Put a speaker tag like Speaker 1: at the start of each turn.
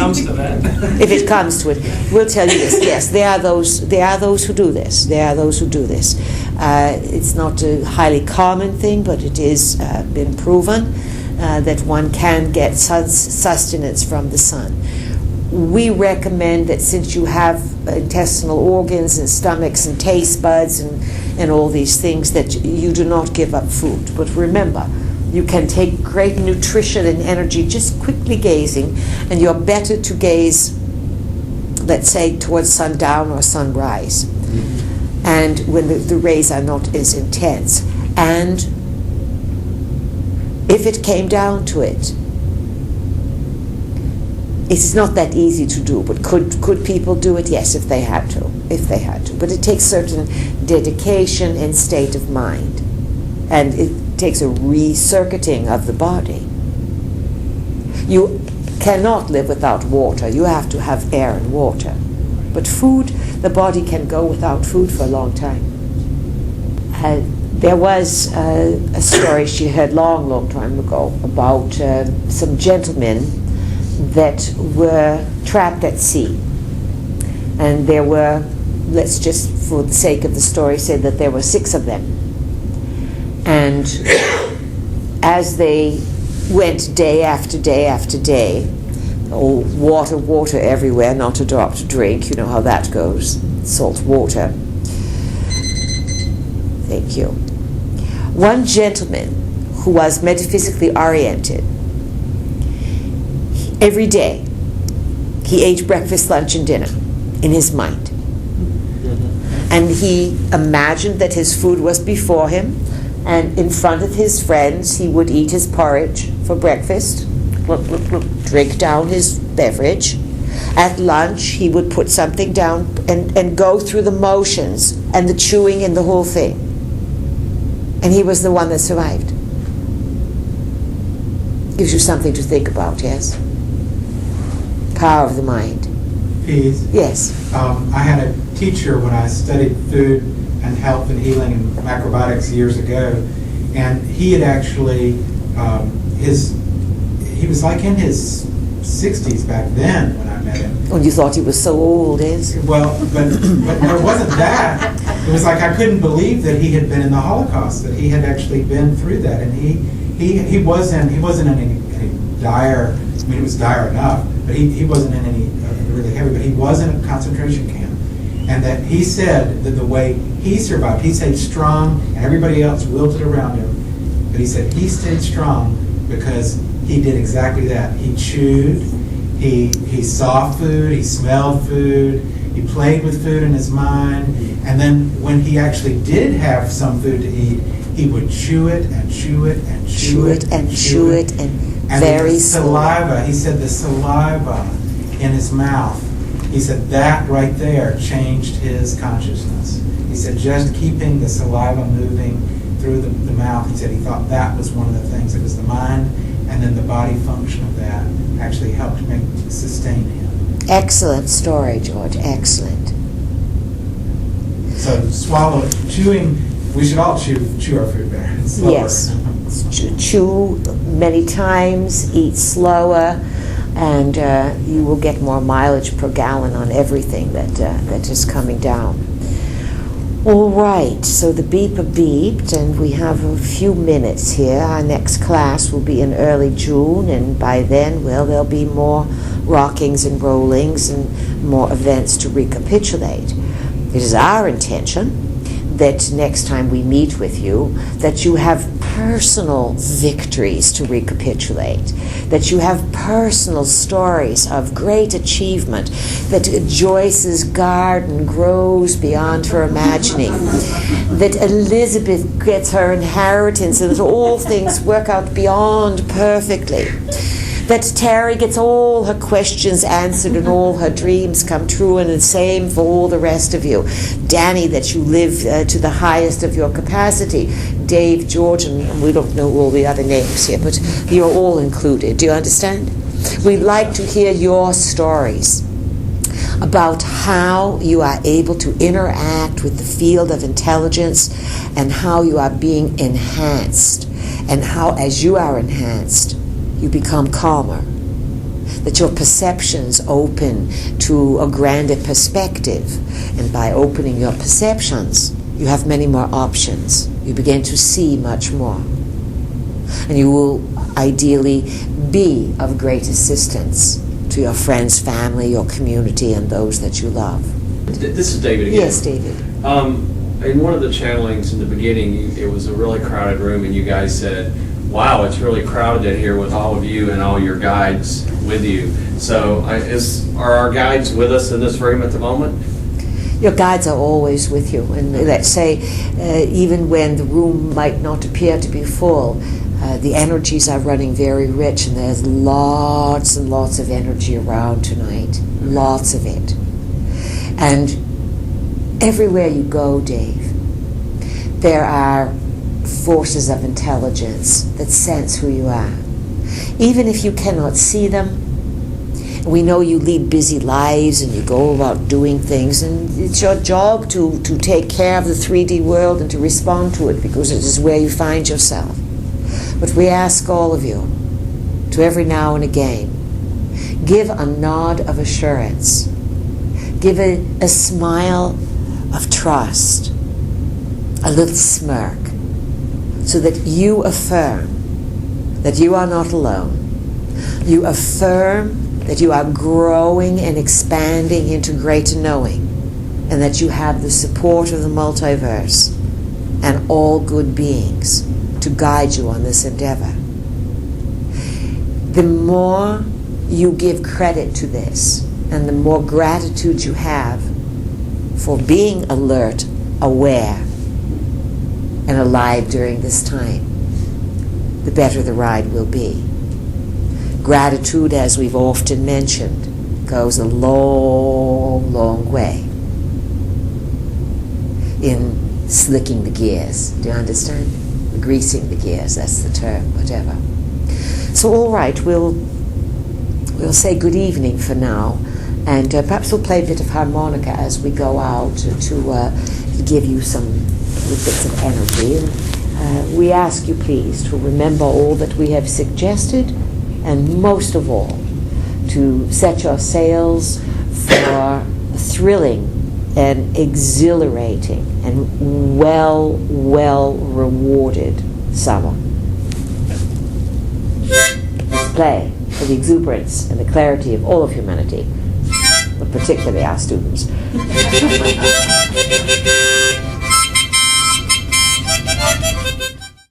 Speaker 1: comes to that.
Speaker 2: If it comes to it, we'll tell you this. Yes, there are those who do this. There are those who do this. It's not a highly common thing, but it is been proven that one can get sustenance from the sun. We recommend that since you have intestinal organs and stomachs and taste buds and all these things, that you do not give up food. But remember, you can take great nutrition and energy just quickly gazing, and you're better to gaze, let's say, towards sundown or sunrise, and when the rays are not as intense. And if it came down to it, it's not that easy to do, but could people do it? Yes, if they had to. But it takes certain dedication and state of mind, and it takes a recircuiting of the body. You cannot live without water. You have to have air and water. But food, the body can go without food for a long time. There was a story she heard long time ago about some gentlemen that were trapped at sea. And there were, let's just for the sake of the story say that there were 6 of them. And as they went day after day after day, water everywhere, not a drop to drink, you know how that goes, salt water. Thank you. One gentleman who was metaphysically oriented, every day he ate breakfast, lunch, and dinner in his mind. And he imagined that his food was before him, and in front of his friends he would eat his porridge for breakfast, drink down his beverage. At lunch he would put something down and go through the motions and the chewing and the whole thing. And he was the one that survived. Gives you something to think about, yes? Power of the mind.
Speaker 3: Peace.
Speaker 2: Yes.
Speaker 3: I had a teacher when I studied food and health and healing and macrobiotics years ago, and he had actually, he was like in his 60s back then when I met him.
Speaker 2: Oh, you thought he was so old, yes?
Speaker 3: Well, but no, it wasn't that. It was like I couldn't believe that he had been in the Holocaust, that he had actually been through that, and he wasn't in any dire. I mean, it was dire enough, but he wasn't in any really heavy. But he was in a concentration camp, and that he said that the way he survived, he stayed strong, and everybody else wilted around him. But he said he stayed strong because he did exactly that. He chewed, he saw food, he smelled food, he played with food in his mind, and then when he actually did have some food to eat, he would chew it and chew it and chew it and chew it. And
Speaker 2: very
Speaker 3: the saliva, he said the saliva in his mouth, he said that right there changed his consciousness. He said just keeping the saliva moving through the mouth, he said he thought that was one of the things. It was the mind and then the body function of that actually helped sustain him.
Speaker 2: Excellent story, George. Excellent.
Speaker 3: So chewing, we should all chew our food better. Slower.
Speaker 2: Yes. Chew many times, eat slower, and you will get more mileage per gallon on everything that is coming down. All right, so the beeper beeped, and we have a few minutes here. Our next class will be in early June, and by then, well, there'll be more rockings and rollings and more events to recapitulate. It is our intention that next time we meet with you, that you have personal victories to recapitulate, that you have personal stories of great achievement, that Joyce's garden grows beyond her imagining, that Elizabeth gets her inheritance, and that all things work out beyond perfectly, that Terry gets all her questions answered and all her dreams come true, and the same for all the rest of you. Danny, that you live to the highest of your capacity. Dave, George, and we don't know all the other names here, but you're all included. Do you understand? We'd like to hear your stories about how you are able to interact with the field of intelligence and how you are being enhanced, and how, as you are enhanced, you become calmer, that your perceptions open to a grander perspective. And by opening your perceptions, you have many more options. You begin to see much more. And you will ideally be of great assistance to your friends, family, your community, and those that you love.
Speaker 1: This is David again.
Speaker 2: Yes, David.
Speaker 1: In one of the channelings in the beginning, it was a really crowded room, and you guys said, wow, it's really crowded in here with all of you and all your guides with you. So are our guides with us in this room at the moment?
Speaker 2: Your guides are always with you. And let's say, even when the room might not appear to be full, the energies are running very rich, and there's lots and lots of energy around tonight. Lots of it. And everywhere you go, Dave, there are forces of intelligence that sense who you are. Even if you cannot see them, we know you lead busy lives and you go about doing things, and it's your job to take care of the 3D world and to respond to it, because it is where you find yourself. But we ask all of you to every now and again give a nod of assurance, give a smile of trust, a little smirk, so that you affirm that you are not alone. You affirm that you are growing and expanding into greater knowing, and that you have the support of the multiverse and all good beings to guide you on this endeavor. The more you give credit to this, and the more gratitude you have for being alert, aware, and alive during this time, the better the ride will be. Gratitude, as we've often mentioned, goes a long, long way in slicking the gears. Do you understand? Greasing the gears, that's the term, whatever. So all right, we'll say good evening for now, and perhaps we'll play a bit of harmonica as we go out to give you some little bits of energy. And we ask you please to remember all that we have suggested, and most of all, to set your sails for a thrilling and exhilarating and well rewarded summer. Let's play for the exuberance and the clarity of all of humanity, but particularly our students.